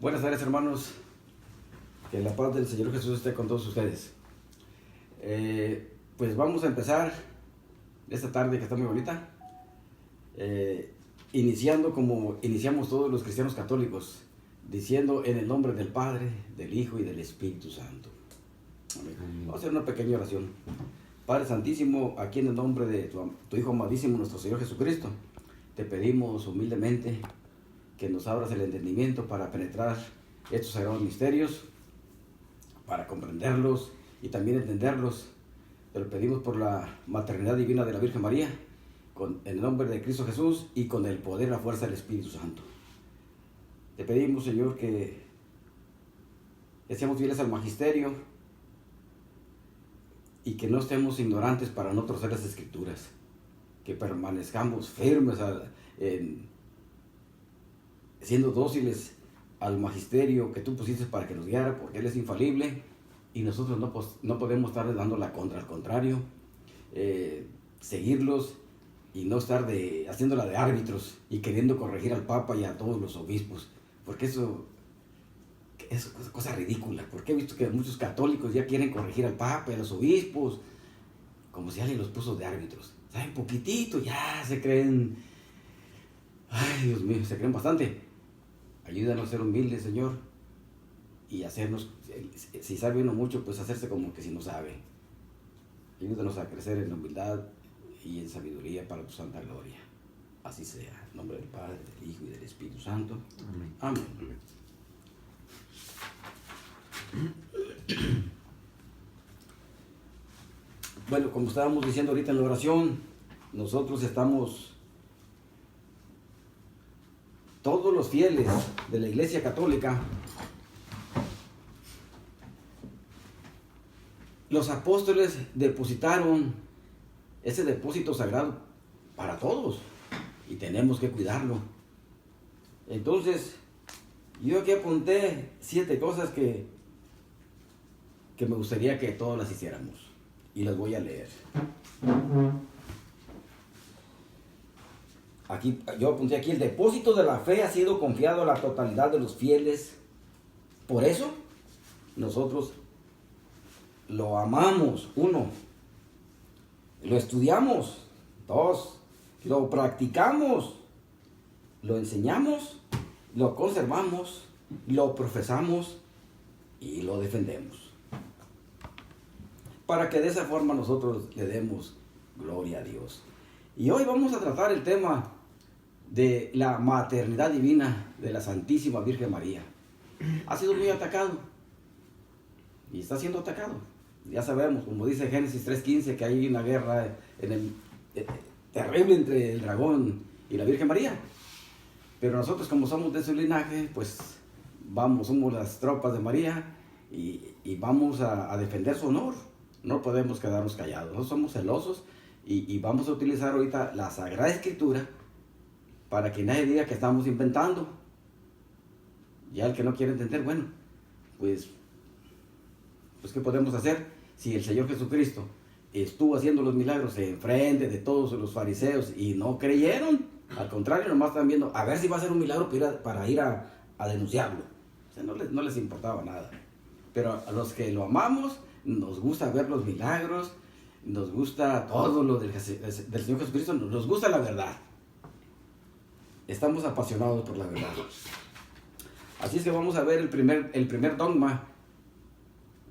Buenas tardes, hermanos. Que la paz del Señor Jesús esté con todos ustedes. Pues vamos a empezar esta tarde que está muy bonita, iniciando como iniciamos todos los cristianos católicos, diciendo en el nombre del Padre, del Hijo y del Espíritu Santo. Amén. Vamos a hacer una pequeña oración. Padre Santísimo, aquí en el nombre de tu Hijo amadísimo, nuestro Señor Jesucristo, te pedimos humildemente que nos abras el entendimiento para penetrar estos sagrados misterios, para comprenderlos y también entenderlos. Te lo pedimos por la maternidad divina de la Virgen María, en el nombre de Cristo Jesús y con el poder y la fuerza del Espíritu Santo. Te pedimos, Señor, que seamos fieles al magisterio y que no estemos ignorantes para no torcer las Escrituras, que permanezcamos firmes siendo dóciles al magisterio que tú pusiste para que nos guiara, porque Él es infalible y nosotros no podemos estar dando la contra. Al contrario, seguirlos y no estar haciéndola de árbitros y queriendo corregir al Papa y a todos los obispos, porque eso es cosa ridícula. Porque he visto que muchos católicos ya quieren corregir al Papa y a los obispos como si alguien los puso de árbitros. Saben poquitito, ya se creen, ay Dios mío, se creen bastante. Ayúdanos a ser humildes, Señor, y hacernos, si sabe uno mucho, pues hacerse como que si no sabe. Ayúdanos a crecer en humildad y en sabiduría para tu santa gloria. Así sea. En nombre del Padre, del Hijo y del Espíritu Santo. Amén. Amén. Bueno, como estábamos diciendo ahorita en la oración, nosotros estamos, todos los fieles de la Iglesia Católica, los apóstoles depositaron ese depósito sagrado para todos y tenemos que cuidarlo. Entonces, yo aquí apunté 7 cosas que me gustaría que todos las hiciéramos y las voy a leer. Aquí, yo apunté aquí: el depósito de la fe ha sido confiado a la totalidad de los fieles. Por eso, nosotros lo amamos. 1. Lo estudiamos. 2. Lo practicamos. Lo enseñamos. Lo conservamos. Lo profesamos. Y lo defendemos. Para que de esa forma nosotros le demos gloria a Dios. Y hoy vamos a tratar el tema de la maternidad divina de la Santísima Virgen María. Ha sido muy atacado y está siendo atacado. Ya sabemos, como dice Génesis 3:15, que hay una guerra terrible entre el dragón y la Virgen María. Pero nosotros, como somos de su linaje, pues somos las tropas de María y vamos a defender su honor. No podemos quedarnos callados, no somos celosos. Y vamos a utilizar ahorita la Sagrada Escritura para que nadie diga que estamos inventando. Ya el que no quiere entender, bueno, pues ¿qué podemos hacer? Si el Señor Jesucristo estuvo haciendo los milagros enfrente de todos los fariseos y no creyeron, al contrario, nomás están viendo a ver si va a ser un milagro para ir a denunciarlo. O sea, no les importaba nada. Pero a los que lo amamos, nos gusta ver los milagros, nos gusta todo lo del Señor Jesucristo, nos gusta la verdad. Estamos apasionados por la verdad. Así es que vamos a ver el primer dogma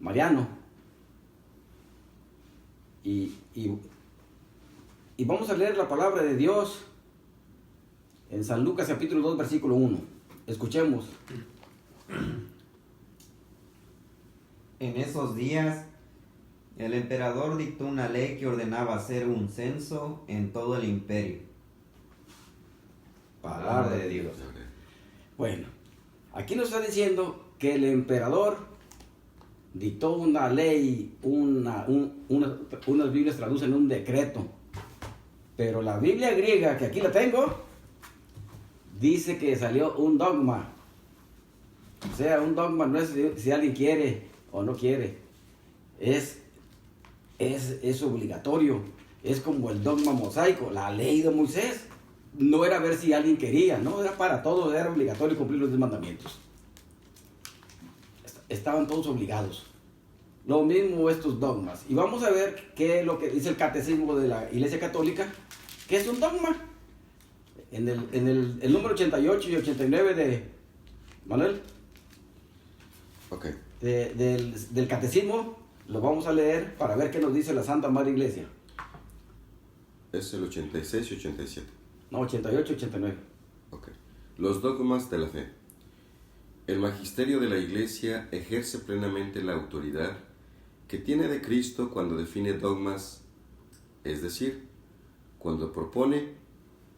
mariano. Y vamos a leer la palabra de Dios en San Lucas capítulo 2, versículo 1. Escuchemos. En esos días, el emperador dictó una ley que ordenaba hacer un censo en todo el imperio. Palabra de Dios. Bueno, aquí nos está diciendo que el emperador dictó una ley, unas Biblias traducen un decreto, pero la Biblia griega, que aquí la tengo, dice que salió un dogma. O sea, un dogma no es si alguien quiere o no quiere, es obligatorio. Es como el dogma mosaico, la ley de Moisés. No era ver si alguien quería, no, era para todos, era obligatorio cumplir los 10 mandamientos. estaban todos obligados. Lo mismo estos dogmas. Y vamos a ver qué es lo que dice el catecismo de la Iglesia Católica, que es un dogma. En el número 88 y 89 de Manuel, Ok. del catecismo, lo vamos a leer para ver qué nos dice la Santa Madre Iglesia. Es el 86 y 87. No, 88 y 89. Ok. Los dogmas de la fe. El magisterio de la Iglesia ejerce plenamente la autoridad que tiene de Cristo cuando define dogmas, es decir, cuando propone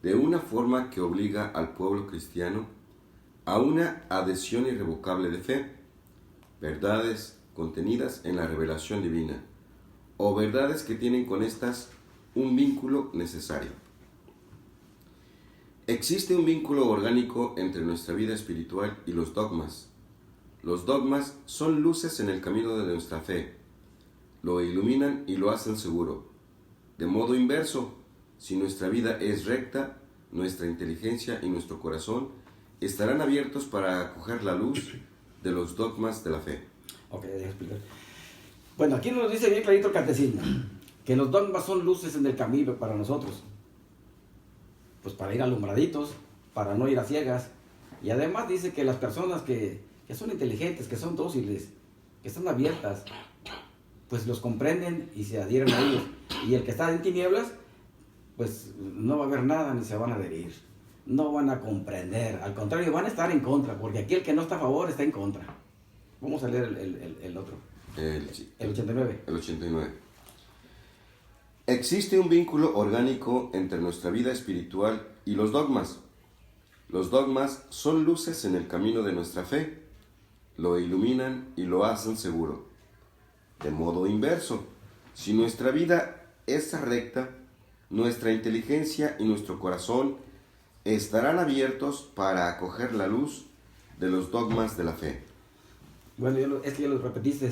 de una forma que obliga al pueblo cristiano a una adhesión irrevocable de fe, verdades contenidas en la revelación divina, o verdades que tienen con estas un vínculo necesario. Existe un vínculo orgánico entre nuestra vida espiritual y los dogmas. Los dogmas son luces en el camino de nuestra fe, lo iluminan y lo hacen seguro. De modo inverso, si nuestra vida es recta, nuestra inteligencia y nuestro corazón estarán abiertos para acoger la luz de los dogmas de la fe. Ok, déjame explicar. Bueno, aquí nos dice bien clarito el catecismo, que los dogmas son luces en el camino para nosotros. Pues para ir alumbraditos, para no ir a ciegas. Y además dice que las personas que son inteligentes, que son dóciles, que están abiertas, pues los comprenden y se adhieren a ellos. Y el que está en tinieblas, pues no va a ver nada ni se van a adherir. No van a comprender. Al contrario, van a estar en contra, porque aquí el que no está a favor está en contra. Vamos a leer el otro. El 89. El 89. Existe un vínculo orgánico entre nuestra vida espiritual y los dogmas. Los dogmas son luces en el camino de nuestra fe, lo iluminan y lo hacen seguro. De modo inverso, si nuestra vida es recta, nuestra inteligencia y nuestro corazón estarán abiertos para acoger la luz de los dogmas de la fe. Bueno, es que ya los repetiste.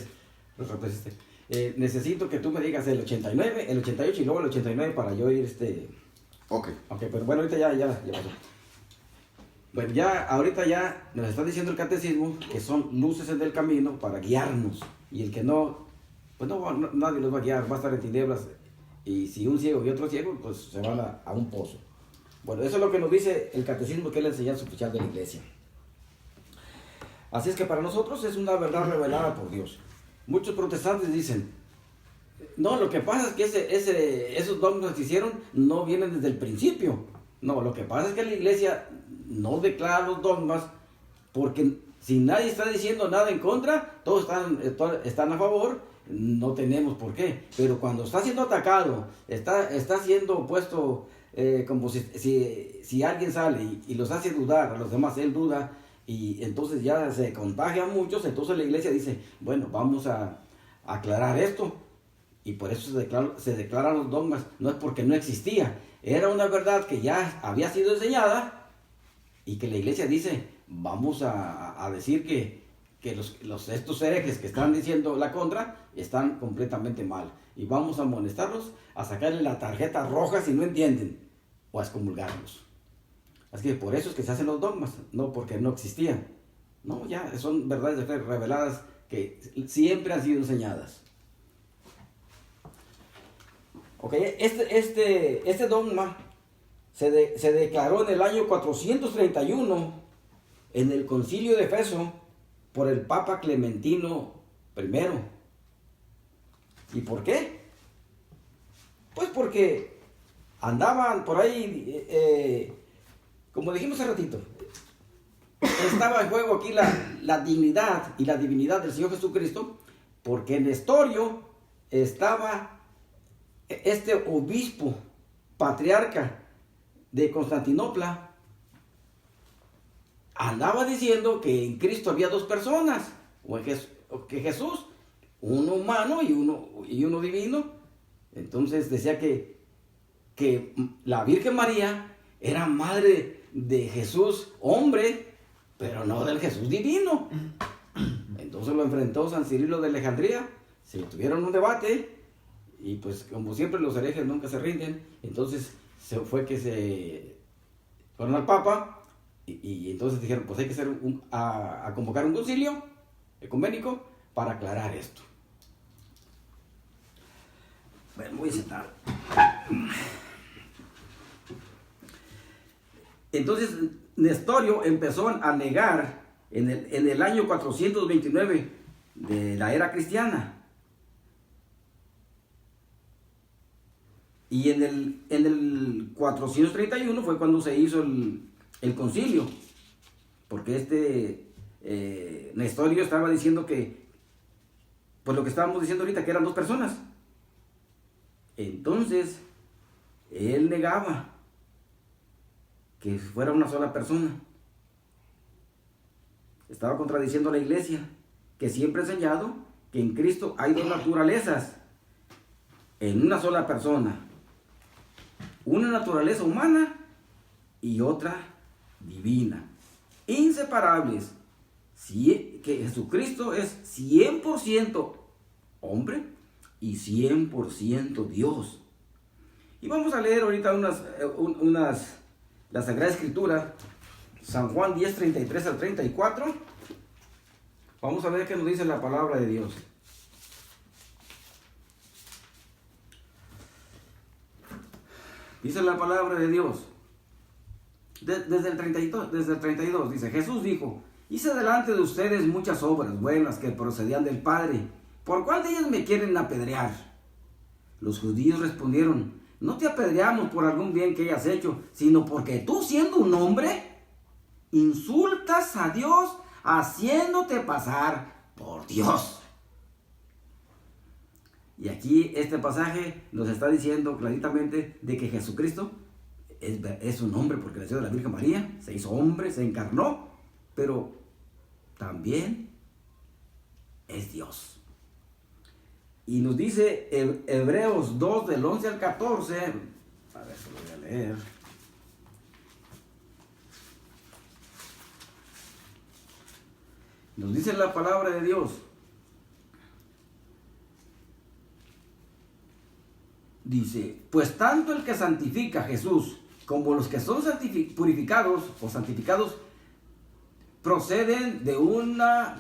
Necesito que tú me digas el 89, el 88 y luego el 89 para yo ir Ok. Ok, pero bueno, ahorita ya pasó. Bueno, ahorita ya nos está diciendo el catecismo que son luces en el camino para guiarnos. Y el que no, pues nadie los va a guiar, va a estar en tinieblas. Y si un ciego y otro ciego, pues se van a un pozo. Bueno, eso es lo que nos dice el catecismo, que es la enseñanza oficial de la Iglesia. Así es que para nosotros es una verdad revelada por Dios. Muchos protestantes dicen, no, lo que pasa es que esos dogmas que hicieron no vienen desde el principio. No, lo que pasa es que la Iglesia no declara los dogmas porque si nadie está diciendo nada en contra, todos están a favor, no tenemos por qué. Pero cuando está siendo atacado, está siendo puesto como si alguien sale y los hace dudar a los demás, él duda, y entonces ya se contagia a muchos, entonces la Iglesia dice, bueno, vamos a aclarar esto. Y por eso se declaran los dogmas, no es porque no existía, era una verdad que ya había sido enseñada y que la Iglesia dice, vamos a decir que estos herejes que están diciendo la contra están completamente mal y vamos a amonestarlos, a sacarle la tarjeta roja si no entienden o a excomulgarlos. Así que por eso es que se hacen los dogmas, no porque no existían. No, ya son verdades de fe reveladas que siempre han sido enseñadas. Okay, este dogma se declaró en el año 431 en el Concilio de Éfeso por el Papa Clementino I. ¿Y por qué? Pues porque andaban por ahí, como dijimos hace ratito, estaba en juego aquí la dignidad y la divinidad del Señor Jesucristo, porque en Nestorio estaba este obispo, patriarca de Constantinopla, andaba diciendo que en Cristo había dos personas, o que Jesús, uno humano y uno divino. Entonces decía que la Virgen María era madre de Jesús hombre, pero no del Jesús divino. Entonces lo enfrentó San Cirilo de Alejandría, se tuvieron un debate. Y pues como siempre los herejes nunca se rinden, entonces se fueron al Papa y entonces dijeron, pues hay que a convocar un concilio, ecuménico para aclarar esto. Bueno, voy a sentar. Entonces, Nestorio empezó a negar en el año 429 de la era cristiana. Y en el 431 fue cuando se hizo el concilio, porque Nestorio estaba diciendo que, pues lo que estábamos diciendo ahorita, que eran dos personas. Entonces, él negaba que fuera una sola persona. Estaba contradiciendo a la iglesia, que siempre ha enseñado que en Cristo hay dos naturalezas en una sola persona. Una naturaleza humana y otra divina. Inseparables. Que Jesucristo es 100% hombre y 100% Dios. Y vamos a leer ahorita la Sagrada Escritura, San Juan 10, 33 al 34. Vamos a ver qué nos dice la palabra de Dios. Dice la palabra de Dios, desde el 32, dice: Jesús dijo: hice delante de ustedes muchas obras buenas que procedían del Padre. ¿Por cuál de ellas me quieren apedrear? Los judíos respondieron: no te apedreamos por algún bien que hayas hecho, sino porque tú, siendo un hombre, insultas a Dios haciéndote pasar por Dios. Y aquí este pasaje nos está diciendo claritamente de que Jesucristo es un hombre, porque nació de la Virgen María, se hizo hombre, se encarnó, pero también es Dios. Y nos dice Hebreos 2, del 11 al 14, a ver si lo voy a leer. Nos dice la palabra de Dios: dice, pues tanto el que santifica a Jesús como los que son purificados o santificados proceden de una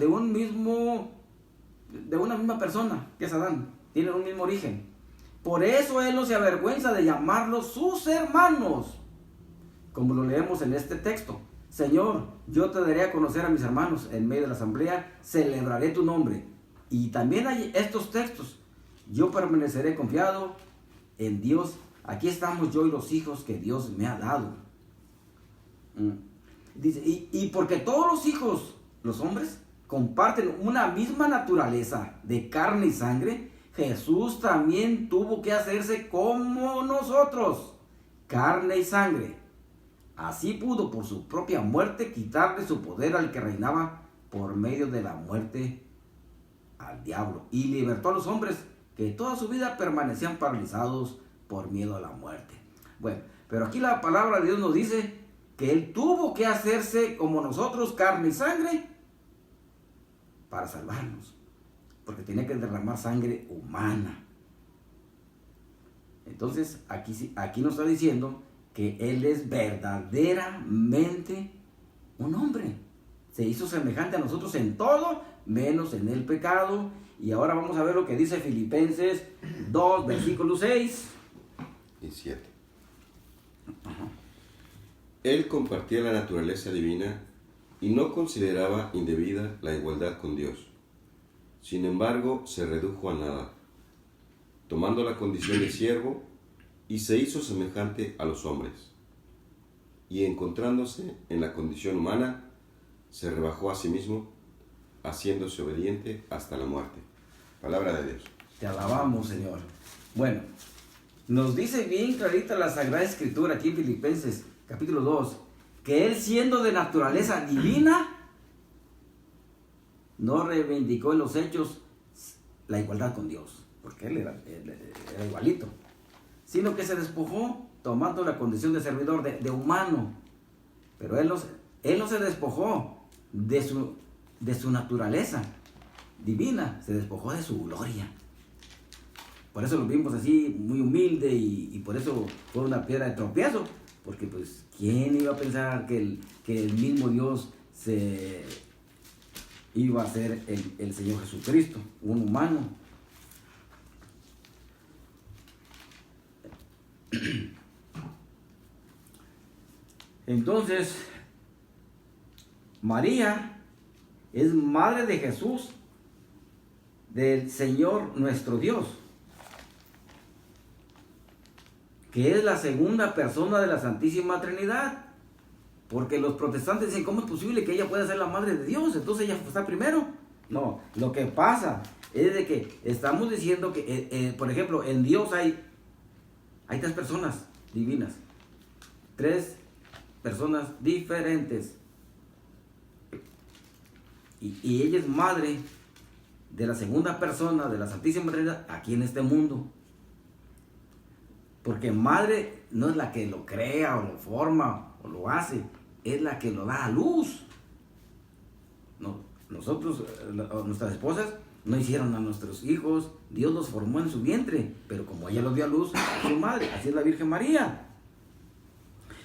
misma persona, que es Adán, tienen un mismo origen. Por eso él no se avergüenza de llamarlos sus hermanos, como lo leemos en este texto. Señor, yo te daré a conocer a mis hermanos en medio de la asamblea, celebraré tu nombre. Y también hay estos textos: yo permaneceré confiado en Dios, aquí estamos yo y los hijos que Dios me ha dado. Dice, y porque todos los hijos, los hombres, comparten una misma naturaleza de carne y sangre, Jesús también tuvo que hacerse como nosotros, carne y sangre. Así pudo por su propia muerte quitarle su poder al que reinaba por medio de la muerte, al diablo, y libertó a los hombres que toda su vida permanecían paralizados por miedo a la muerte. Bueno, pero aquí la palabra de Dios nos dice que Él tuvo que hacerse como nosotros, carne y sangre, para salvarnos, porque tenía que derramar sangre humana. Entonces, aquí nos está diciendo que Él es verdaderamente un hombre. Se hizo semejante a nosotros en todo, menos en el pecado. Y ahora vamos a ver lo que dice Filipenses 2, versículo 6 y 7. Él compartía la naturaleza divina y no consideraba indebida la igualdad con Dios. Sin embargo, se redujo a nada, tomando la condición de siervo, y se hizo semejante a los hombres. Y encontrándose en la condición humana, se rebajó a sí mismo, haciéndose obediente hasta la muerte. Palabra de Dios. Te alabamos, Señor. Bueno, nos dice bien clarita la Sagrada Escritura aquí en Filipenses capítulo 2, que Él, siendo de naturaleza divina, no reivindicó en los hechos la igualdad con Dios, porque Él era igualito, sino que se despojó tomando la condición de servidor, de humano. Pero Él no se despojó de su naturaleza divina, se despojó de su gloria. Por eso lo vimos así, muy humilde, y por eso fue una piedra de tropiezo, porque pues, ¿quién iba a pensar que el mismo Dios se iba a ser el Señor Jesucristo, un humano. Entonces, María es madre de Jesús, del Señor nuestro Dios, que es la segunda persona de la Santísima Trinidad. Porque los protestantes dicen, ¿cómo es posible que ella pueda ser la madre de Dios? Entonces ella está primero. No, lo que pasa es de que estamos diciendo que, por ejemplo, en Dios hay 3 personas divinas. 3 personas diferentes. Y ella es madre de la segunda persona de la Santísima Trinidad aquí en este mundo. Porque madre no es la que lo crea o lo forma o lo hace, es la que lo da a luz. No, nosotros, nuestras esposas, no hicieron a nuestros hijos, Dios los formó en su vientre, pero como ella los dio a luz, a su madre, así es la Virgen María.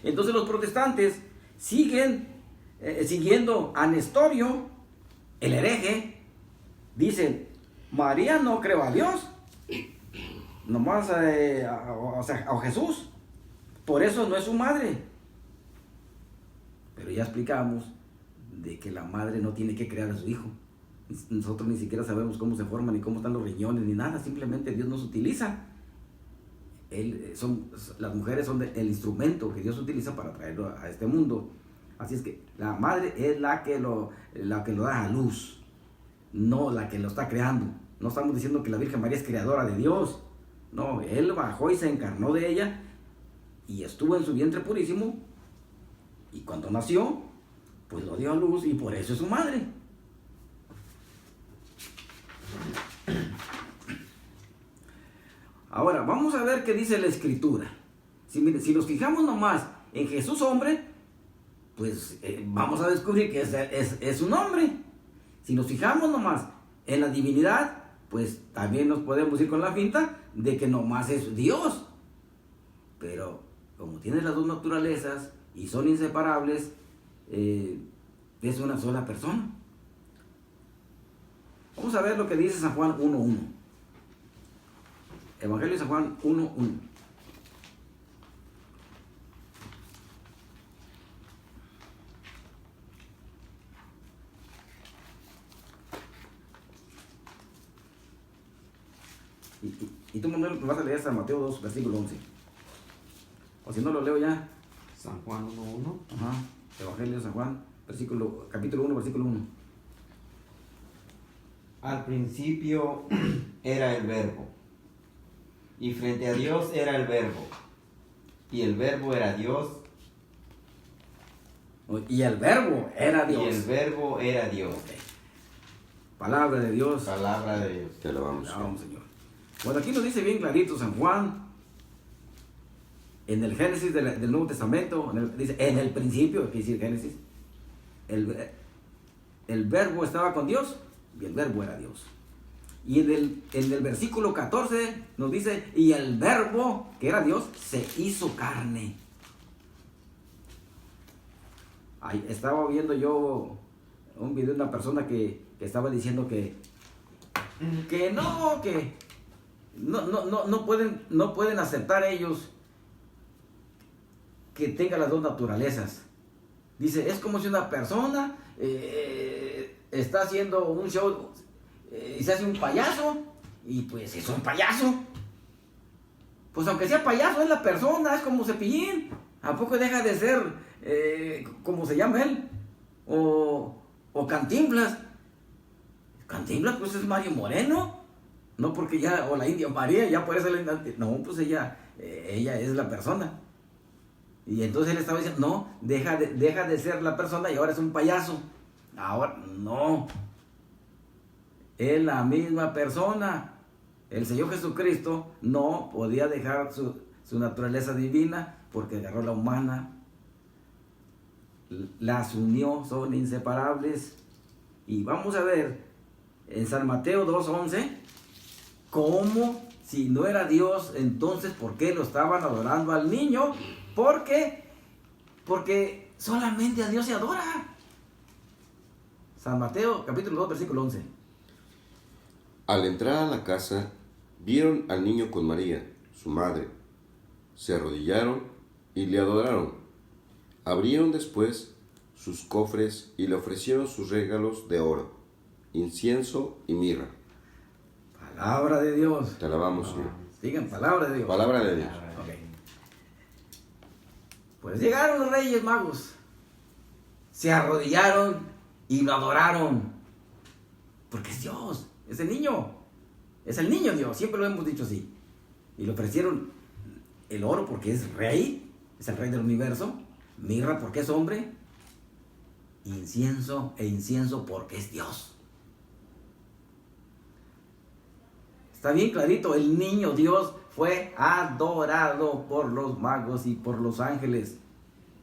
Entonces los protestantes siguen siguiendo a Nestorio, el hereje, dicen, María no creó a Dios, nomás a Jesús, por eso no es su madre. Pero ya explicamos de que la madre no tiene que crear a su hijo. Nosotros ni siquiera sabemos cómo se forman, ni cómo están los riñones, ni nada, simplemente Dios nos utiliza. Las mujeres son el instrumento que Dios utiliza para traerlo a este mundo. Así es que la madre es la que lo da a luz, no la que lo está creando. No estamos diciendo que la Virgen María es creadora de Dios. No, Él bajó y se encarnó de ella y estuvo en su vientre purísimo, y cuando nació, pues lo dio a luz y por eso es su madre. Ahora, vamos a ver qué dice la Escritura. Si nos fijamos nomás en Jesús hombre, pues vamos a descubrir que es un hombre. Si nos fijamos nomás en la divinidad, pues también nos podemos ir con la finta de que nomás es Dios. Pero como tiene las dos naturalezas y son inseparables, es una sola persona. Vamos a ver lo que dice San Juan 1:1. Evangelio de San Juan 1:1. Y tú, Manuel, vas a leer San Mateo 2, versículo 11. O si no lo leo ya. San Juan 1:1. Ajá. Evangelio de San Juan, capítulo 1, versículo 1. Al principio era el Verbo, y frente a Dios era el Verbo, y el Verbo era Dios. Y el Verbo era Dios. Y el Verbo era Dios. Okay. Palabra de Dios. Palabra de Dios. Te lo vamos, Señor. Bueno, aquí nos dice bien clarito San Juan, en el Génesis del Nuevo Testamento, dice, en el principio, aquí dice Génesis, el Verbo estaba con Dios y el Verbo era Dios. Y en el versículo 14 nos dice, y el Verbo, que era Dios, se hizo carne. Ahí estaba viendo yo un video de una persona que estaba diciendo que no pueden aceptar ellos que tenga las dos naturalezas. Dice, es como si una persona está haciendo un show y se hace un payaso, y pues es un payaso. Pues aunque sea payaso, es la persona, es como Cepillín. ¿A poco deja de ser como se llama él? O Cantinflas. Cantinflas pues es Mario Moreno. No porque ya, o la India María, ya por eso no, pues ella es la persona. Y entonces él estaba diciendo, no, deja de ser la persona y ahora es un payaso. Ahora, no. Es la misma persona. El Señor Jesucristo no podía dejar su naturaleza divina porque agarró la humana. Las unió, son inseparables. Y vamos a ver en San Mateo 2:11, cómo si no era Dios, entonces ¿por qué lo estaban adorando al niño? Porque solamente a Dios se adora. San Mateo, capítulo 2, versículo 11. Al entrar a la casa, vieron al niño con María, su madre. Se arrodillaron y le adoraron. Abrieron después sus cofres y le ofrecieron sus regalos de oro, incienso y mirra. Palabra de Dios. Te alabamos, Señor. Digan, palabra de Dios. Palabra de Dios. Ok. Pues llegaron los Reyes Magos. Se arrodillaron y lo adoraron. Porque es Dios, es el niño. Es el niño Dios, siempre lo hemos dicho así. Y le ofrecieron el oro porque es rey, es el rey del universo. Mirra porque es hombre. Incienso porque es Dios. Está bien clarito, el niño Dios fue adorado por los magos y por los ángeles.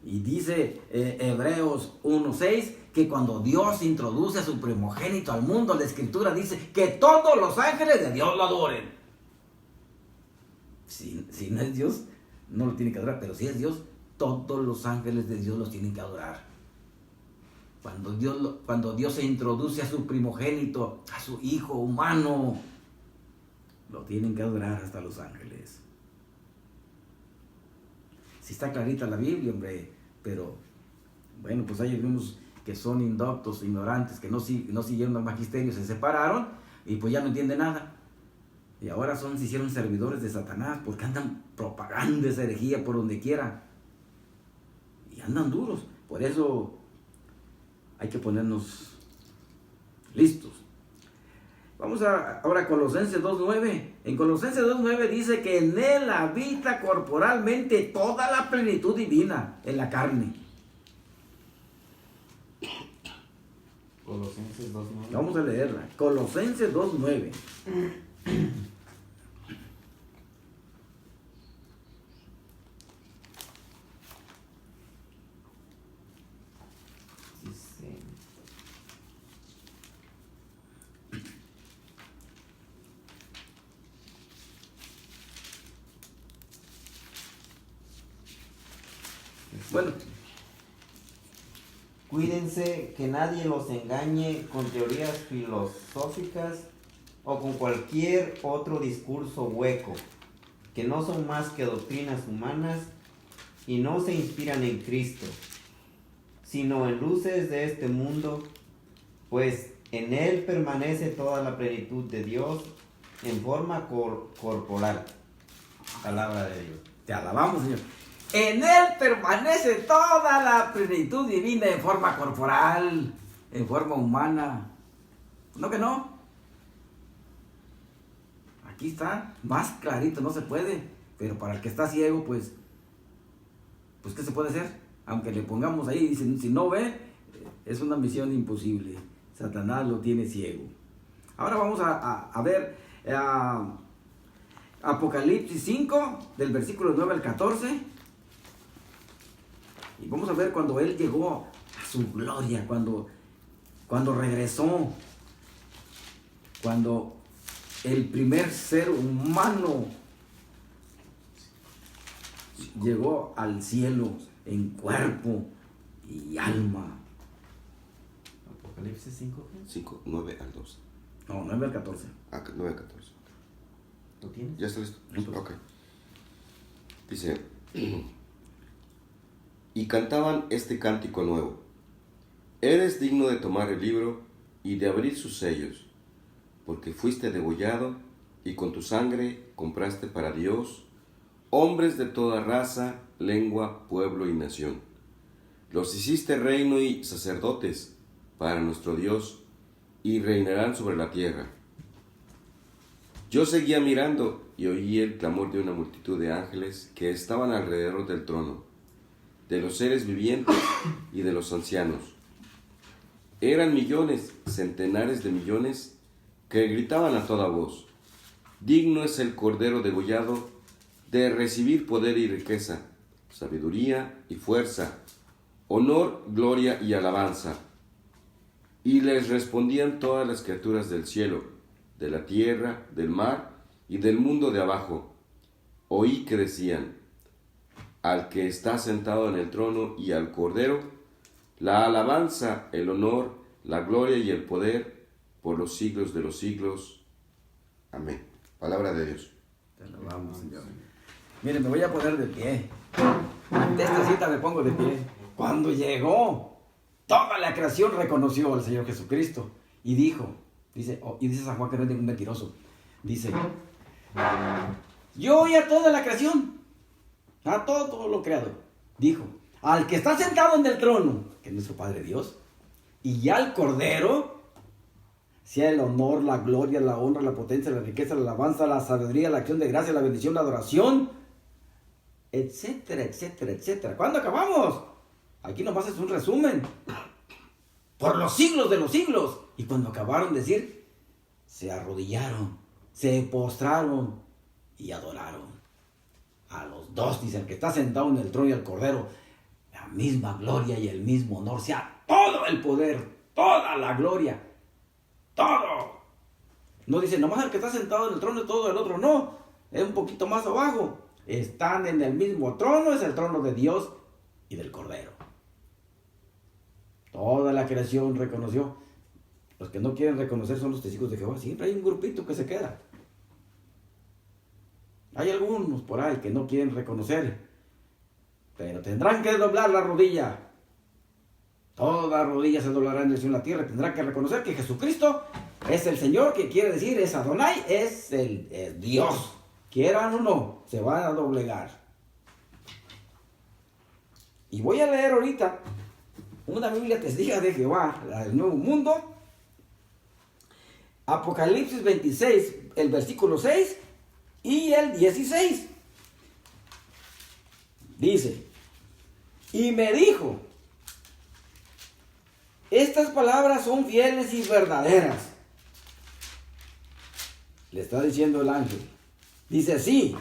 Y dice Hebreos 1:6 que cuando Dios introduce a su primogénito al mundo, la Escritura dice que todos los ángeles de Dios lo adoren. Si no es Dios, no lo tiene que adorar, pero si es Dios, todos los ángeles de Dios los tienen que adorar. Cuando Dios se introduce a su primogénito, a su hijo humano, lo tienen que adorar hasta los ángeles. Sí está clarita la Biblia, hombre, pero bueno, pues hay algunos que son indoctos, ignorantes, que no siguieron el magisterio, se separaron y pues ya no entienden nada. Y ahora se hicieron servidores de Satanás porque andan propagando esa herejía por donde quiera. Y andan duros. Por eso hay que ponernos listos. Vamos ahora a Colosenses 2:9. En Colosenses 2:9 dice que en él habita corporalmente toda la plenitud divina en la carne. Colosenses 2:9. Vamos a leerla. Colosenses 2:9. Dice, Bueno, cuídense que nadie los engañe con teorías filosóficas o con cualquier otro discurso hueco, que no son más que doctrinas humanas y no se inspiran en Cristo, sino en luces de este mundo, pues en él permanece toda la plenitud de Dios en forma corporal. Palabra de Dios. te alabamos, Señor. En él permanece toda la plenitud divina en forma corporal, en forma humana. ¿No que no? Aquí está, más clarito, no se puede. Pero para el que está ciego, pues ¿qué se puede hacer? Aunque le pongamos ahí, dicen, si no ve, es una misión imposible. Satanás lo tiene ciego. Ahora vamos a ver Apocalipsis 5, del versículo 9 al 14. Y vamos a ver cuando él llegó a su gloria, cuando regresó, cuando el primer ser humano llegó al cielo en cuerpo y alma. Apocalipsis 5. 5, 9 al 12. No, 9 al 14. 9 al 14. ¿Lo tienes? ¿Ya está listo? Listo. Ok. Dice, y cantaban este cántico nuevo. Eres digno de tomar el libro y de abrir sus sellos, porque fuiste degollado y con tu sangre compraste para Dios hombres de toda raza, lengua, pueblo y nación. Los hiciste reino y sacerdotes para nuestro Dios y reinarán sobre la tierra. Yo seguía mirando y oí el clamor de una multitud de ángeles que estaban alrededor del trono, de los seres vivientes y de los ancianos. Eran millones, centenares de millones, que gritaban a toda voz: digno es el Cordero degollado de recibir poder y riqueza, sabiduría y fuerza, honor, gloria y alabanza. Y les respondían todas las criaturas del cielo, de la tierra, del mar y del mundo de abajo. Oí que decían: al que está sentado en el trono y al Cordero, la alabanza, el honor, la gloria y el poder por los siglos de los siglos. Amén. Palabra de Dios. Te alabamos, Señor. Miren, me voy a poner de pie. Ante esta cita me pongo de pie. Cuando llegó, toda la creación reconoció al Señor Jesucristo y dijo, dice San Juan, que no es ningún mentiroso, dice, yo y a toda la creación, a todo lo creado, dijo, al que está sentado en el trono, que es nuestro Padre Dios, y al Cordero, sea el honor, la gloria, la honra, la potencia, la riqueza, la alabanza, la sabiduría, la acción de gracia, la bendición, la adoración, etcétera, etcétera, etcétera. ¿Cuándo acabamos? Aquí nomás es un resumen. Por los siglos de los siglos. Y cuando acabaron de decir, se arrodillaron, se postraron y adoraron a los dos. Dice, el que está sentado en el trono y al Cordero, la misma gloria y el mismo honor, sea todo el poder, toda la gloria, todo. No dice, nomás el que está sentado en el trono y todo el otro, no. Es un poquito más abajo. Están en el mismo trono, es el trono de Dios y del Cordero. Toda la creación reconoció. Los que no quieren reconocer son los testigos de Jehová. Siempre hay un grupito que se queda. Hay algunos por ahí que no quieren reconocer, pero tendrán que doblar la rodilla. Toda rodilla se doblará en el cielo y en la tierra. Tendrán que reconocer que Jesucristo es el Señor, que quiere decir es Adonai, es el Dios. Quieran o no, se van a doblegar. Y voy a leer ahorita una Biblia testiga de Jehová, la del Nuevo Mundo. Apocalipsis 26, el versículo 6 y el 16. Dice, y me dijo, estas palabras son fieles y verdaderas. Le está diciendo el ángel. Dice, sí,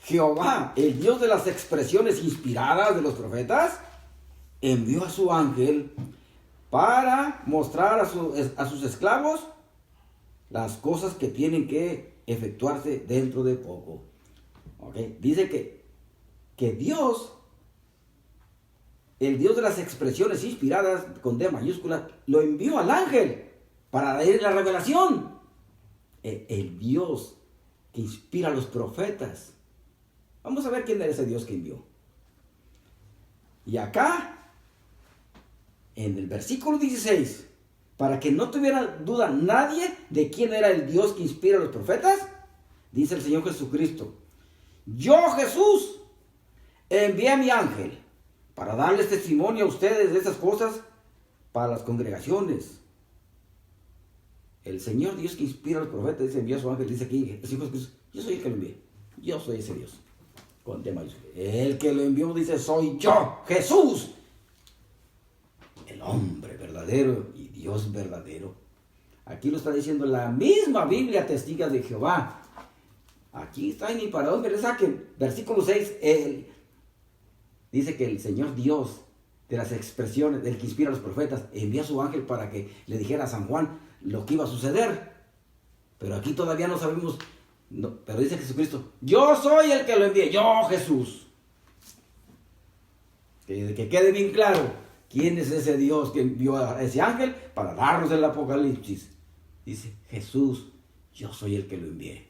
Jehová, el Dios de las expresiones inspiradas de los profetas, envió a su ángel para mostrar a sus esclavos las cosas que tienen que efectuarse dentro de poco. ¿Okay? Dice que Dios, el Dios de las expresiones inspiradas con D mayúscula, lo envió al ángel para darle la revelación. El Dios que inspira a los profetas. Vamos a ver quién era ese Dios que envió. Y acá, en el versículo 16, para que no tuviera duda nadie de quién era el Dios que inspira a los profetas, dice el Señor Jesucristo, yo Jesús envié a mi ángel para darles testimonio a ustedes de estas cosas para las congregaciones. El Señor Dios que inspira a los profetas, dice, envió a su ángel, dice aquí, el Señor Jesucristo, yo soy el que lo envié, yo soy ese Dios, con D mayúscula. El que lo envió dice, soy yo, Jesús, el hombre verdadero y Dios verdadero. Aquí lo está diciendo la misma Biblia testiga de Jehová. Aquí está ni para dónde le saquen. Versículo 6, dice que el Señor Dios de las expresiones, del que inspira a los profetas, envía a su ángel para que le dijera a San Juan lo que iba a suceder. Pero aquí todavía no sabemos, pero dice Jesucristo, yo soy el que lo envié, yo Jesús. Que quede bien claro. ¿Quién es ese Dios que envió a ese ángel para darnos el Apocalipsis? Dice, Jesús, yo soy el que lo envié.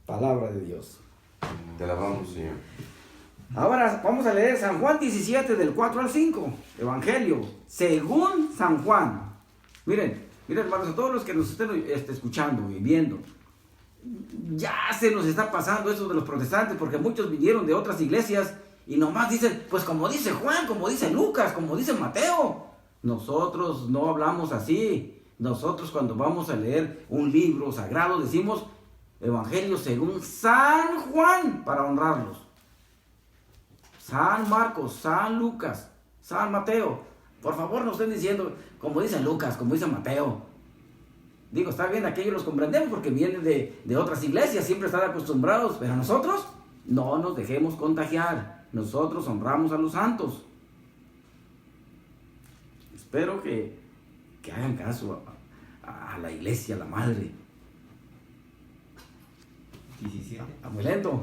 Palabra de Dios. Te alabamos, Señor. Ahora vamos a leer San Juan 17 del 4 al 5. Evangelio, según San Juan. Miren hermanos, a todos los que nos estén escuchando y viendo, ya se nos está pasando eso de los protestantes, porque muchos vinieron de otras iglesias y nomás dicen, pues como dice Juan, como dice Lucas, como dice Mateo. Nosotros no hablamos así. Nosotros cuando vamos a leer un libro sagrado decimos Evangelio según San Juan, para honrarlos. San Marcos, San Lucas, San Mateo. Por favor no estén diciendo como dice Lucas, como dice Mateo. Digo, está bien, aquellos los comprendemos porque vienen de otras iglesias, siempre están acostumbrados, pero nosotros no nos dejemos contagiar. Nosotros honramos a los santos. Espero que hagan caso a la iglesia, a la madre. 17. Muy lento.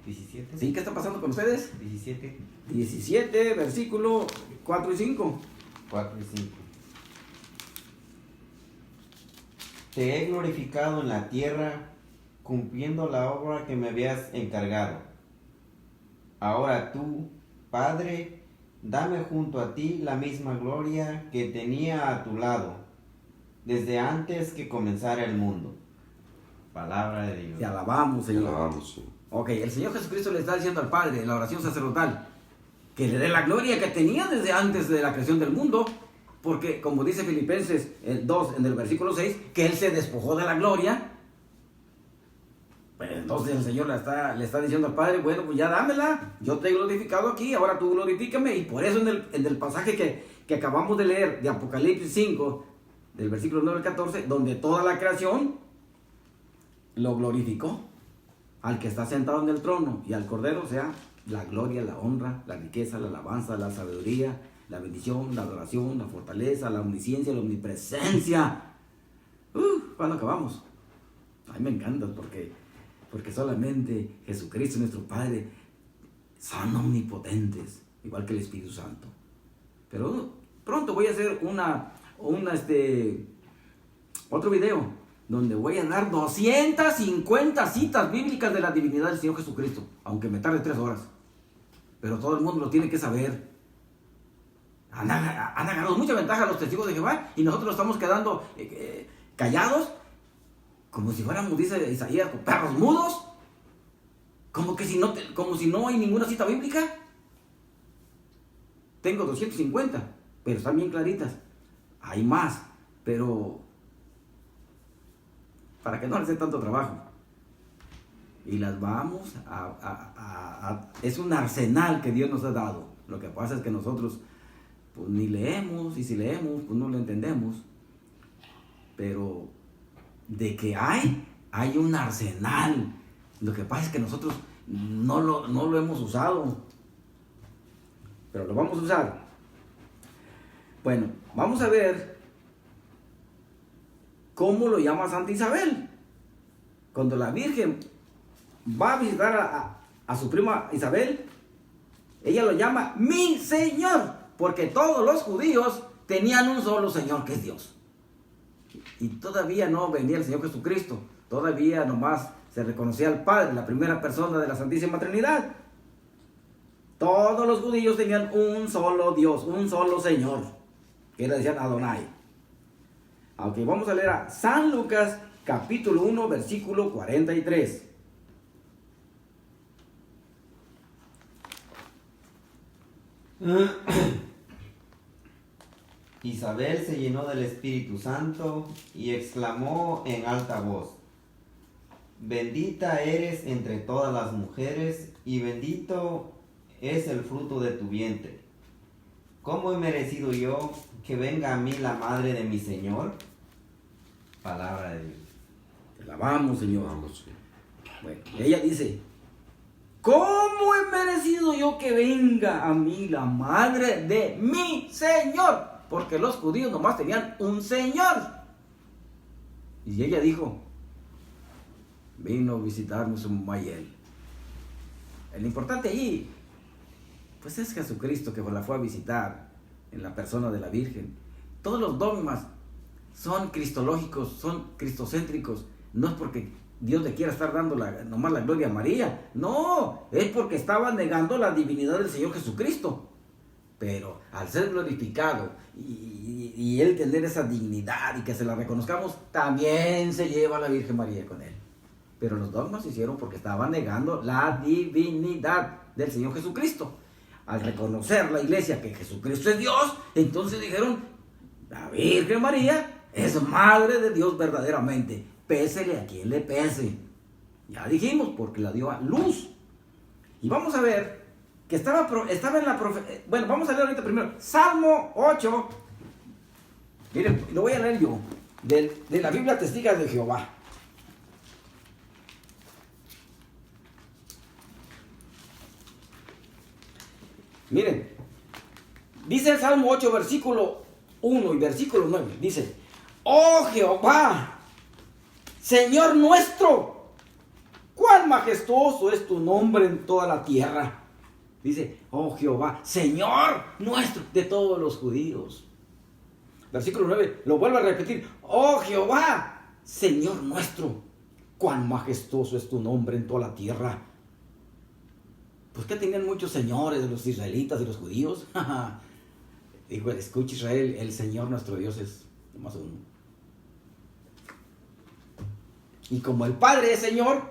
17. ¿Sí? ¿Qué está pasando con ustedes? 17. 17, versículo 4 y 5. 4 y 5. Te he glorificado en la tierra, cumpliendo la obra que me habías encargado. Ahora tú, Padre, dame junto a ti la misma gloria que tenía a tu lado, desde antes que comenzara el mundo. Palabra de Dios. Te alabamos, Te Señor. alabamos, sí. Ok, el Señor Jesucristo le está diciendo al Padre en la oración sacerdotal que le dé la gloria que tenía desde antes de la creación del mundo, porque como dice Filipenses 2 en el versículo 6, que Él se despojó de la gloria. Pues entonces el Señor le está diciendo al Padre, bueno, pues ya dámela, yo te he glorificado aquí, ahora tú glorifícame. Y por eso en el pasaje que acabamos de leer de Apocalipsis 5, del versículo 9 al 14, donde toda la creación lo glorificó al que está sentado en el trono y al Cordero, o sea, la gloria, la honra, la riqueza, la alabanza, la sabiduría, la bendición, la adoración, la fortaleza, la omnisciencia, la omnipresencia. ¿Cuándo acabamos? A mí me encanta porque solamente Jesucristo y nuestro Padre son omnipotentes, igual que el Espíritu Santo. Pero pronto voy a hacer otro video donde voy a dar 250 citas bíblicas de la divinidad del Señor Jesucristo, aunque me tarde 3 horas. Pero todo el mundo lo tiene que saber. Han agarrado mucha ventaja los testigos de Jehová y nosotros estamos quedando callados, como si fuéramos, dice Isaías, perros mudos, como si no hay ninguna cita bíblica. Tengo 250, pero están bien claritas. Hay más, pero para que no les dé tanto trabajo. Y las vamos es un arsenal que Dios nos ha dado. Lo que pasa es que nosotros pues ni leemos, y si leemos pues no lo entendemos. Pero de que hay un arsenal. Lo que pasa es que nosotros no lo hemos usado, pero lo vamos a usar. Bueno, vamos a ver cómo lo llama Santa Isabel. Cuando la Virgen va a visitar a su prima Isabel, ella lo llama mi Señor, porque todos los judíos tenían un solo Señor, que es Dios. Y todavía no venía el Señor Jesucristo, todavía nomás se reconocía al Padre, la primera persona de la Santísima Trinidad. Todos los judíos tenían un solo Dios, un solo Señor, que le decían Adonai. Aunque vamos a leer a San Lucas, capítulo 1, versículo 43. Isabel se llenó del Espíritu Santo y exclamó en alta voz: bendita eres entre todas las mujeres y bendito es el fruto de tu vientre. ¿Cómo he merecido yo que venga a mí la madre de mi Señor? Palabra de Dios. Te alabamos, Señor. Vamos, sí. Bueno, ella dice: ¿cómo he merecido yo que venga a mí la madre de mi Señor? Porque los judíos nomás tenían un Señor. Y ella dijo: vino a visitarnos un Mayel. El importante allí, pues es Jesucristo, que la fue a visitar en la persona de la Virgen. Todos los dogmas son cristológicos, son cristocéntricos. No es porque Dios le quiera estar dando nomás la gloria a María. No, es porque estaba negando la divinidad del Señor Jesucristo. Pero al ser glorificado y Él tener esa dignidad y que se la reconozcamos, también se lleva a la Virgen María con Él. Pero los dogmas se hicieron porque estaban negando la divinidad del Señor Jesucristo. Al reconocer la iglesia que Jesucristo es Dios, entonces dijeron: la Virgen María es Madre de Dios verdaderamente. Pésele a quien le pese. Ya dijimos, porque la dio a luz. Y vamos a ver que estaba en la profecía. Bueno, vamos a leer ahorita primero Salmo 8. Miren, lo voy a leer yo, de la Biblia Testigos de Jehová. Miren, dice el Salmo 8, versículo 1 y versículo 9. Dice: oh Jehová, Señor nuestro, cuán majestuoso es tu nombre en toda la tierra. Dice: oh Jehová, Señor nuestro, de todos los judíos. versículo 9, lo vuelvo a repetir. Oh Jehová, Señor nuestro, cuán majestuoso es tu nombre en toda la tierra. Pues que tenían muchos señores de los israelitas y los judíos. Dijo, escucha Israel, el Señor nuestro Dios es más uno. Y como el Padre es Señor,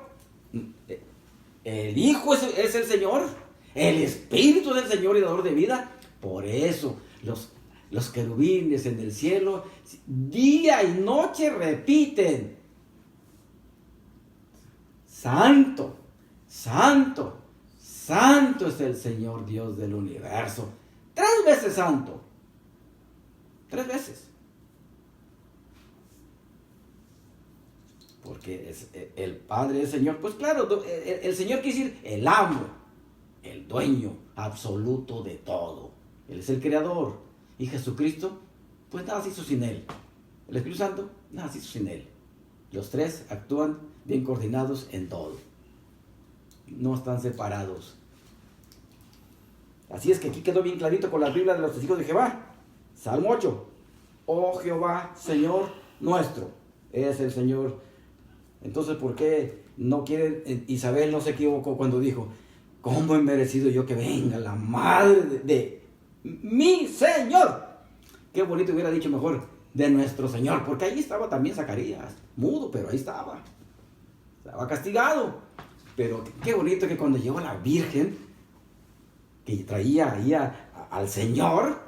el Hijo es el Señor, el Espíritu es el Señor y dador de vida. Por eso los querubines en el cielo día y noche repiten: Santo, Santo, Santo es el Señor Dios del universo. 3 veces santo. 3 veces. Porque el Padre es Señor. Pues claro, el Señor quiere decir el amo, el dueño absoluto de todo. Él es el creador. Y Jesucristo, pues nada se hizo sin Él. El Espíritu Santo, nada se hizo sin Él. Los 3 actúan bien coordinados en todo. No están separados. Así es que aquí quedó bien clarito con la Biblia de los testigos de Jehová. Salmo 8. Oh Jehová, Señor nuestro, es el Señor. Entonces, ¿por qué no quieren? Isabel no se equivocó cuando dijo: ¿cómo he merecido yo que venga la madre de mi Señor? Qué bonito hubiera dicho mejor, de nuestro Señor, porque ahí estaba también Zacarías, mudo, pero ahí estaba castigado. Pero qué bonito que cuando llegó la Virgen, que traía ahí al Señor,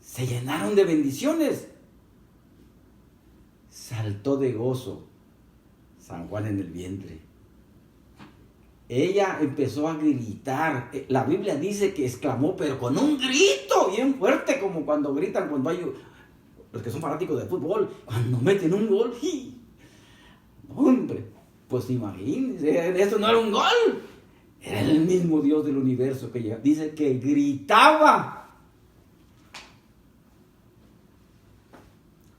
se llenaron de bendiciones. Saltó de gozo San Juan en el vientre. Ella empezó a gritar. La Biblia dice que exclamó, pero con un grito bien fuerte, como cuando gritan cuando hay los que son fanáticos de fútbol, cuando meten un gol. Hombre, pues imagínense, eso no era un gol, era el mismo Dios del universo que llega. Dice que gritaba.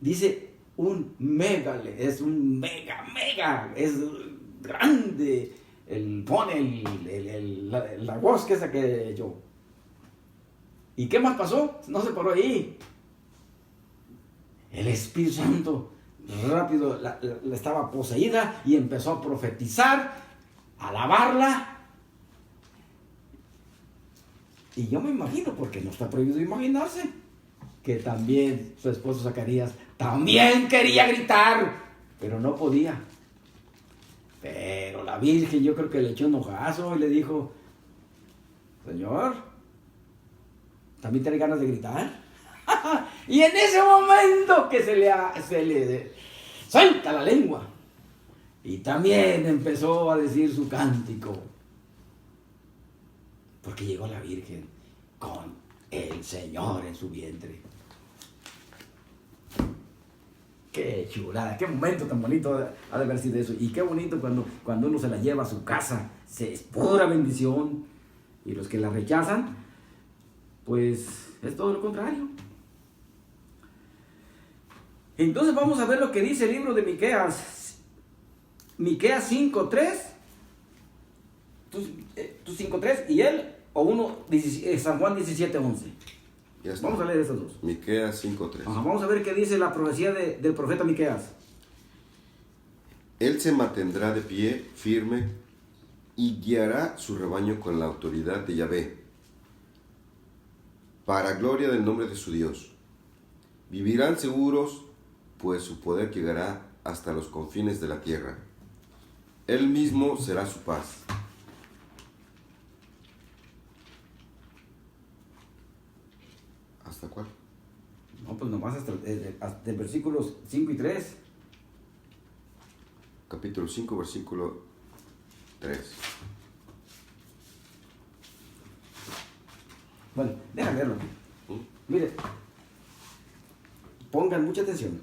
Dice es un mega, es grande. Pone la voz que esa que yo. ¿Y qué más pasó? No se paró ahí. El Espíritu Santo rápido la estaba poseída y empezó a profetizar, a alabarla. Y yo me imagino, porque no está prohibido imaginarse, que también su esposo Zacarías también quería gritar, pero no podía. Pero la Virgen, yo creo que le echó un ojazo y le dijo: Señor, ¿también tiene ganas de gritar? Y en ese momento que se le suelta la lengua, y también empezó a decir su cántico, porque llegó la Virgen con el Señor en su vientre. Qué chulada, qué momento tan bonito ha de haber sido eso. Y qué bonito cuando uno se la lleva a su casa, es pura bendición. Y los que la rechazan, pues es todo lo contrario. Entonces vamos a ver lo que dice el libro de Miqueas. Miqueas 5:3. Tú 5:3 y él, o uno, San Juan 17:11. Vamos a leer esos dos. Miqueas 5:3. Vamos a ver qué dice la profecía del profeta Miqueas. Él se mantendrá de pie, firme, y guiará su rebaño con la autoridad de Yahvé, para gloria del nombre de su Dios. Vivirán seguros, pues su poder llegará hasta los confines de la tierra. Él mismo será su paz. ¿Hasta cuál? No, pues nomás hasta el versículos 5 y 3. Capítulo 5, versículo 3. Bueno, déjame verlo. Mire, pongan mucha atención.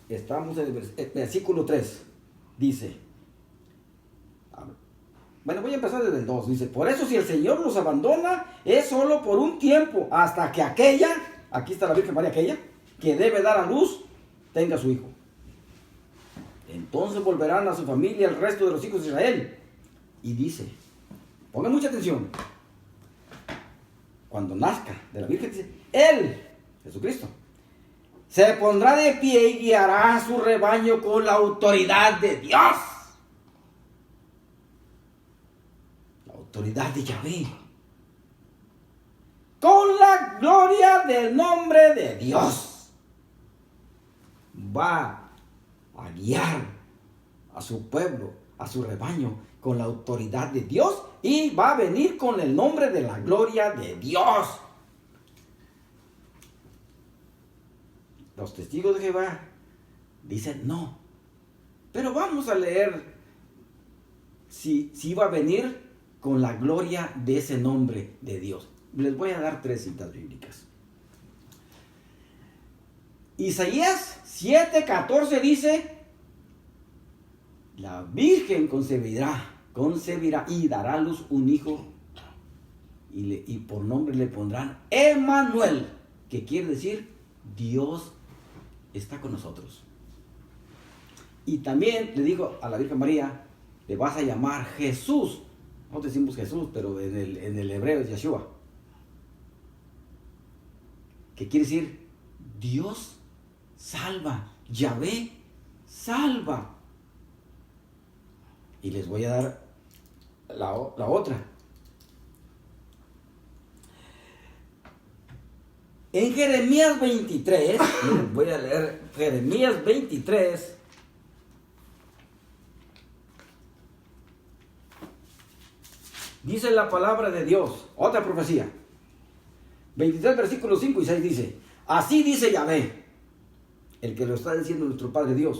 Estamos en el versículo 3. Dice, bueno, voy a empezar desde el 2. Dice: por eso si el Señor los abandona, es solo por un tiempo, hasta que aquella, aquí está la Virgen María, aquella, que debe dar a luz, tenga su hijo. Entonces volverán a su familia el resto de los hijos de Israel. Y dice, pongan mucha atención: cuando nazca de la Virgen, dice, Él, Jesucristo, se pondrá de pie y guiará a su rebaño con la autoridad de Dios. La autoridad de Yahvé. Con la gloria del nombre de Dios. Va a guiar a su pueblo, a su rebaño, con la autoridad de Dios, y va a venir con el nombre de la gloria de Dios. Los testigos de Jehová dicen no. Pero vamos a leer si va a venir con la gloria de ese nombre de Dios. Les voy a dar 3 citas bíblicas. Isaías 7:14 dice, la Virgen concebirá y dará a luz un hijo, y por nombre le pondrán Emmanuel, que quiere decir Dios está con nosotros. Y también le dijo a la Virgen María, le vas a llamar Jesús. Nosotros decimos Jesús, pero en el hebreo es Yeshua, que quiere decir Dios salva, Yahvé salva. Y les voy a dar la otra. En Jeremías 23, voy a leer Jeremías 23. Dice la palabra de Dios, otra profecía. 23 versículos 5 y 6 dice, así dice Yahvé, el que lo está diciendo nuestro Padre Dios.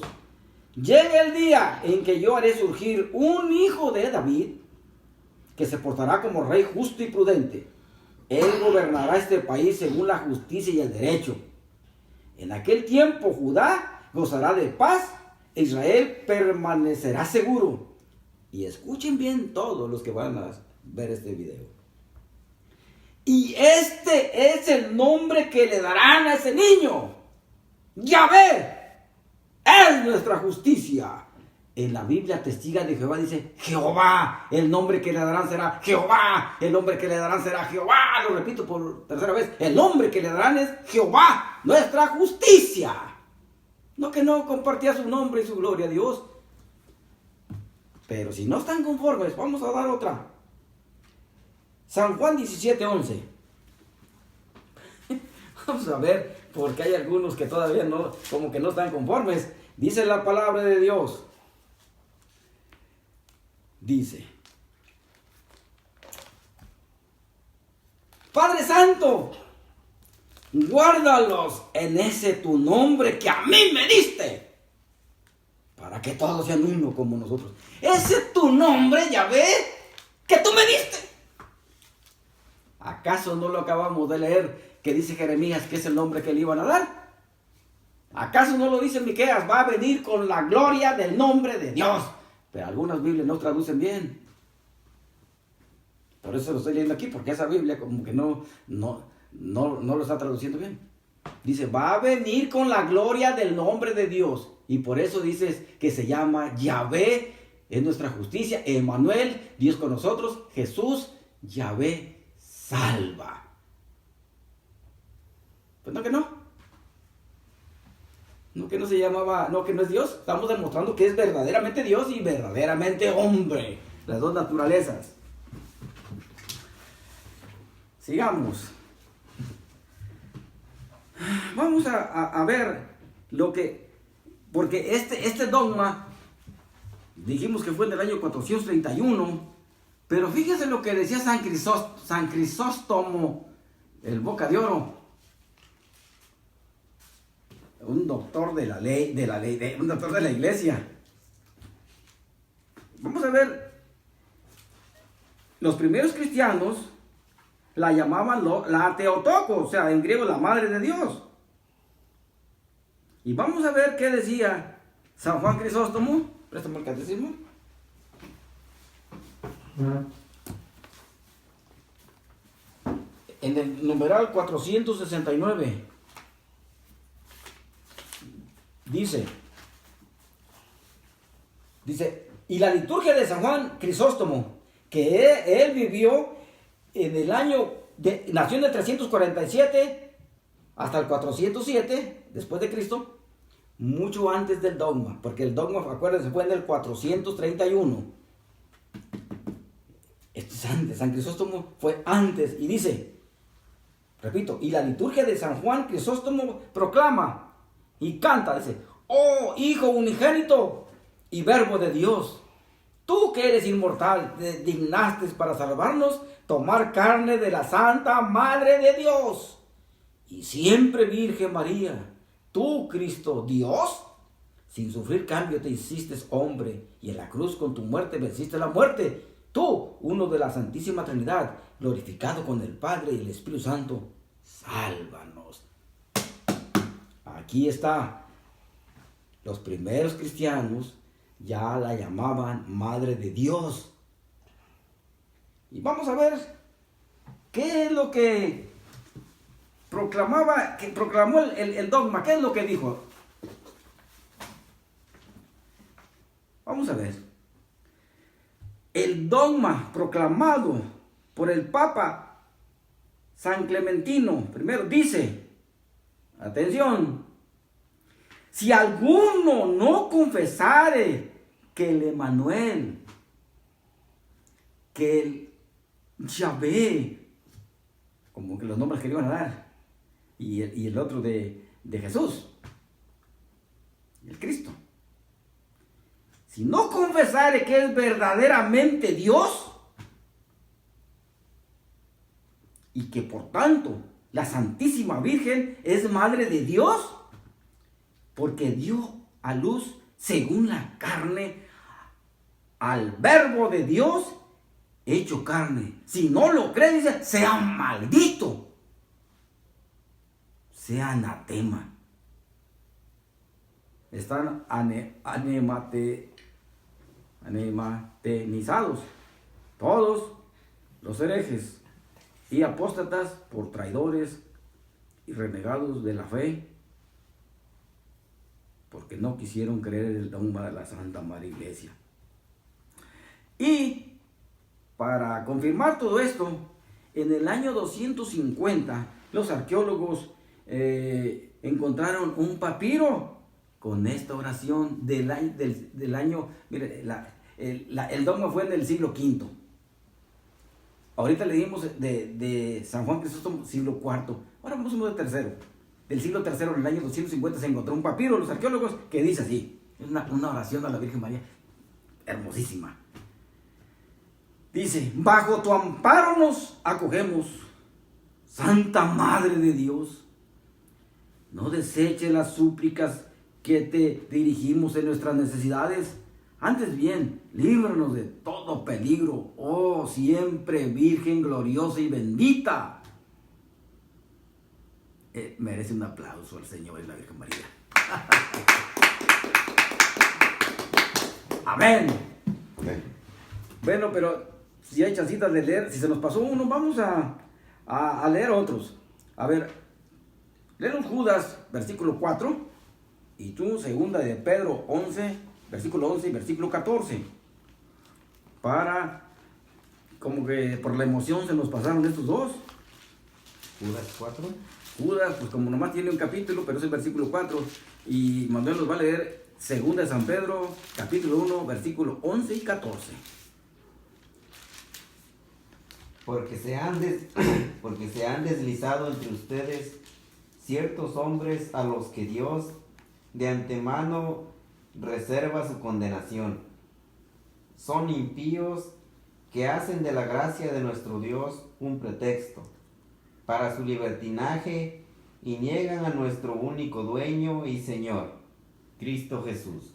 Llega el día en que yo haré surgir un hijo de David, que se portará como rey justo y prudente. Él gobernará este país según la justicia y el derecho. En aquel tiempo Judá gozará de paz, e Israel permanecerá seguro. Y escuchen bien todos los que van a ver este video. Y este es el nombre que le darán a ese niño. Yahvé es nuestra justicia. En la Biblia testiga de Jehová dice Jehová. El nombre que le darán será Jehová. El nombre que le darán será Jehová. Lo repito por tercera vez. El nombre que le darán es Jehová, nuestra justicia. No que no compartía su nombre y su gloria a Dios. Pero si no están conformes, vamos a dar otra. San Juan 17:11. Vamos a ver, porque hay algunos que todavía no, como que no están conformes. Dice la palabra de Dios. Dice, Padre Santo, guárdalos en ese tu nombre que a mí me diste, para que todos sean uno como nosotros. Ese tu nombre, Yahvé, que tú me diste. ¿Acaso no lo acabamos de leer que dice Jeremías que es el nombre que le iban a dar? ¿Acaso no lo dice Miqueas? Va a venir con la gloria del nombre de Dios. Pero algunas Biblias no traducen bien. Por eso lo estoy leyendo aquí, porque esa Biblia como que no lo está traduciendo bien. Dice, va a venir con la gloria del nombre de Dios. Y por eso dices que se llama Yahvé, es nuestra justicia. Emmanuel, Dios con nosotros. Jesús, Yahvé, salva. Pues no que no. No que no se llamaba, no que no es Dios. Estamos demostrando que es verdaderamente Dios y verdaderamente hombre. Las dos naturalezas. Sigamos. Vamos a ver lo que, porque este dogma, dijimos que fue en el año 431, pero fíjese lo que decía San Crisóstomo, el Boca de Oro. Un doctor de la ley, un doctor de la iglesia. Vamos a ver, los primeros cristianos la llamaban la Theotokos, o sea, en griego la madre de Dios. Y vamos a ver qué decía San Juan Crisóstomo. Préstame el catecismo. En el numeral 469. Dice, y la liturgia de San Juan Crisóstomo, que él vivió en el año nació en el 347 hasta el 407 después de Cristo, mucho antes del dogma, porque el dogma, acuérdense, fue en el 431. Esto es antes, San Crisóstomo fue antes, y dice, repito, y la liturgia de San Juan Crisóstomo proclama y canta, dice, oh Hijo unigénito y Verbo de Dios, tú que eres inmortal, te dignaste para salvarnos, tomar carne de la Santa Madre de Dios, y siempre Virgen María, tú Cristo Dios, sin sufrir cambio te hiciste hombre, y en la cruz con tu muerte venciste la muerte, tú, uno de la Santísima Trinidad, glorificado con el Padre y el Espíritu Santo, sálvanos. Aquí está. Los primeros cristianos ya la llamaban Madre de Dios. Y vamos a ver qué es lo que proclamó el dogma. ¿Qué es lo que dijo? Vamos a ver. El dogma proclamado por el Papa San Clementino primero dice, atención, si alguno no confesare que el Emmanuel, que el Yahvé, como que los nombres que le iban a dar, y el otro de Jesús, el Cristo. Si no confesare que es verdaderamente Dios, y que por tanto la Santísima Virgen es Madre de Dios, porque dio a luz según la carne al Verbo de Dios hecho carne. Si no lo cree, dice, sea maldito, sea anatema. Están anematenizados todos los herejes y apóstatas por traidores y renegados de la fe, porque no quisieron creer el dogma de la Santa Madre Iglesia. Y para confirmar todo esto, en el año 250 los arqueólogos encontraron un papiro con esta oración del año, mire, el dogma fue en el siglo V. Ahorita leímos de San Juan Crisóstomo, siglo IV. Ahora vamos a uno del tercero. Del siglo III, en el año 250, se encontró un papiro de los arqueólogos que dice así. Es una oración a la Virgen María hermosísima. Dice, bajo tu amparo nos acogemos, Santa Madre de Dios. No deseches las súplicas que te dirigimos en nuestras necesidades. Antes bien, líbranos de todo peligro, oh siempre Virgen gloriosa y bendita. Merece un aplauso al Señor y la Virgen María. Amén. Amén. Bueno, pero si hay chancitas de leer, si se nos pasó uno, vamos a leer otros. A ver, léenos Judas, versículo 4, y tú, segunda de Pedro 11, versículo 11 y versículo 14. Para, como que por la emoción se nos pasaron estos dos. Judas 4. Judas, pues como nomás tiene un capítulo, pero es el versículo 4, y Manuel nos va a leer segunda de San Pedro, capítulo 1, versículo 11 y 14. Porque se han deslizado entre ustedes ciertos hombres a los que Dios de antemano reserva su condenación. Son impíos que hacen de la gracia de nuestro Dios un pretexto para su libertinaje y niegan a nuestro único dueño y Señor, Cristo Jesús.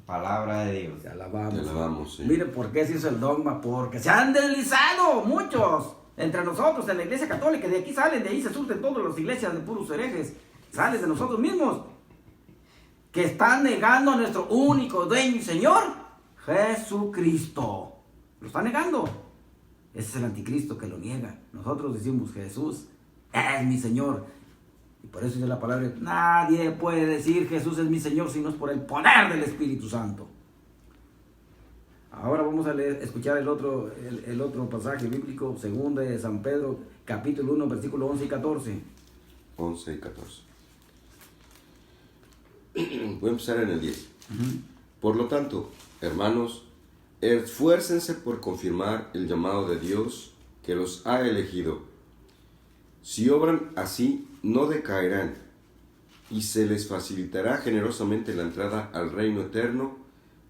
Palabra de Dios. Te alabamos. Te alabamos, sí. Miren por qué se hizo el dogma, porque se han deslizado muchos entre nosotros en la Iglesia Católica. De aquí salen, de ahí se surten todas las iglesias de puros herejes. Salen de nosotros mismos, que están negando a nuestro único dueño y Señor, Jesucristo. Lo están negando. Ese es el anticristo que lo niega. Nosotros decimos, Jesús es mi Señor. Y por eso dice la palabra, nadie puede decir Jesús es mi Señor si no es por el poder del Espíritu Santo. Ahora vamos a escuchar el otro pasaje bíblico, 2 de San Pedro, capítulo 1, versículos 11 y 14. 11 y 14. Voy a empezar en el 10. Por lo tanto, hermanos, esfuércense por confirmar el llamado de Dios que los ha elegido. Si obran así, no decaerán, y se les facilitará generosamente la entrada al reino eterno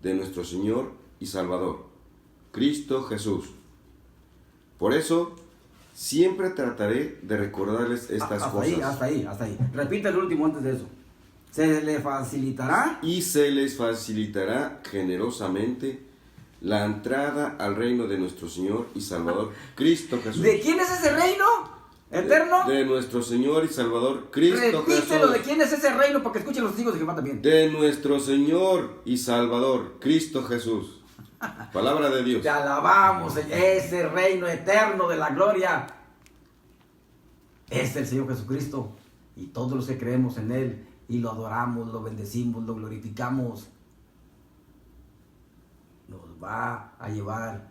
de nuestro Señor y Salvador, Cristo Jesús. Por eso, siempre trataré de recordarles estas cosas. Hasta ahí. Repite el último antes de eso. Se les facilitará. Y se les facilitará generosamente la entrada al reino de nuestro Señor y Salvador, Cristo Jesús. ¿De quién es ese reino eterno? De nuestro Señor y Salvador, Cristo Repítelo, Jesús. ¿de quién es ese reino? Para que escuchen los hijos de Jehová también. De nuestro Señor y Salvador, Cristo Jesús. Palabra de Dios. Te alabamos, ese reino eterno de la gloria. Es el Señor Jesucristo. Y todos los que creemos en Él y lo adoramos, lo bendecimos, lo glorificamos, nos va a llevar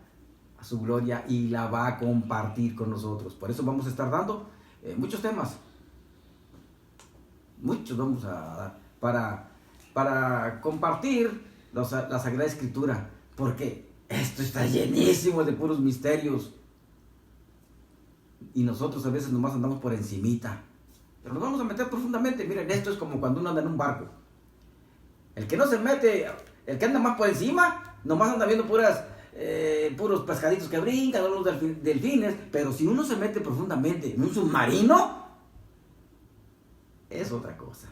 a su gloria y la va a compartir con nosotros. Por eso vamos a estar dando muchos temas. Muchos vamos a dar para compartir la Sagrada Escritura. Porque esto está llenísimo de puros misterios. Y nosotros a veces nomás andamos por encimita. Pero nos vamos a meter profundamente. Miren, esto es como cuando uno anda en un barco. El que no se mete, el que anda más por encima, nomás anda viendo puros pescaditos que brincan, unos delfines. Pero si uno se mete profundamente en un submarino, es otra cosa.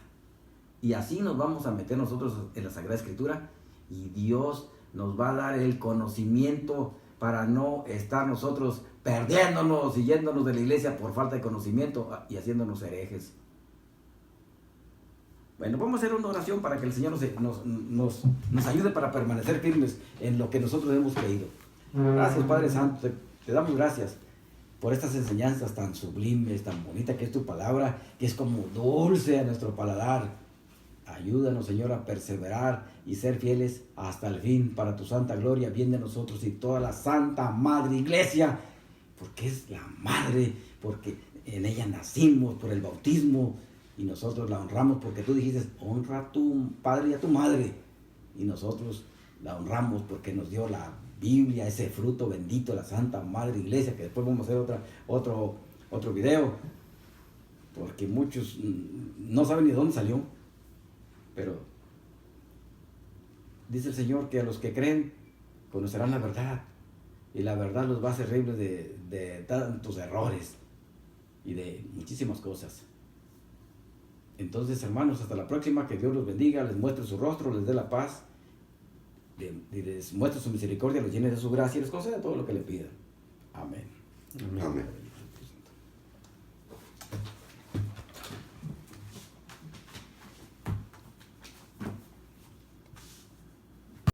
Y así nos vamos a meter nosotros en la Sagrada Escritura. Y Dios nos va a dar el conocimiento para no estar nosotros perdiéndonos y yéndonos de la iglesia por falta de conocimiento y haciéndonos herejes. Bueno, vamos a hacer una oración para que el Señor nos ayude para permanecer firmes en lo que nosotros hemos creído. Gracias, Padre Santo, te damos gracias por estas enseñanzas tan sublimes, tan bonitas que es tu palabra, que es como dulce a nuestro paladar. Ayúdanos, Señor, a perseverar y ser fieles hasta el fin para tu santa gloria, bien de nosotros y toda la Santa Madre Iglesia, porque es la Madre, porque en ella nacimos por el bautismo y nosotros la honramos porque tú dijiste, honra a tu Padre y a tu Madre, y nosotros la honramos porque nos dio la Biblia, ese fruto bendito, la Santa Madre Iglesia, que después vamos a hacer otro video, porque muchos no saben ni de dónde salió. Pero dice el Señor que a los que creen conocerán la verdad. Y la verdad los va a hacer libres de tantos errores y de muchísimas cosas. Entonces, hermanos, hasta la próxima. Que Dios los bendiga, les muestre su rostro, les dé la paz, y les muestre su misericordia, los llene de su gracia y les conceda todo lo que le pidan. Amén. Amén.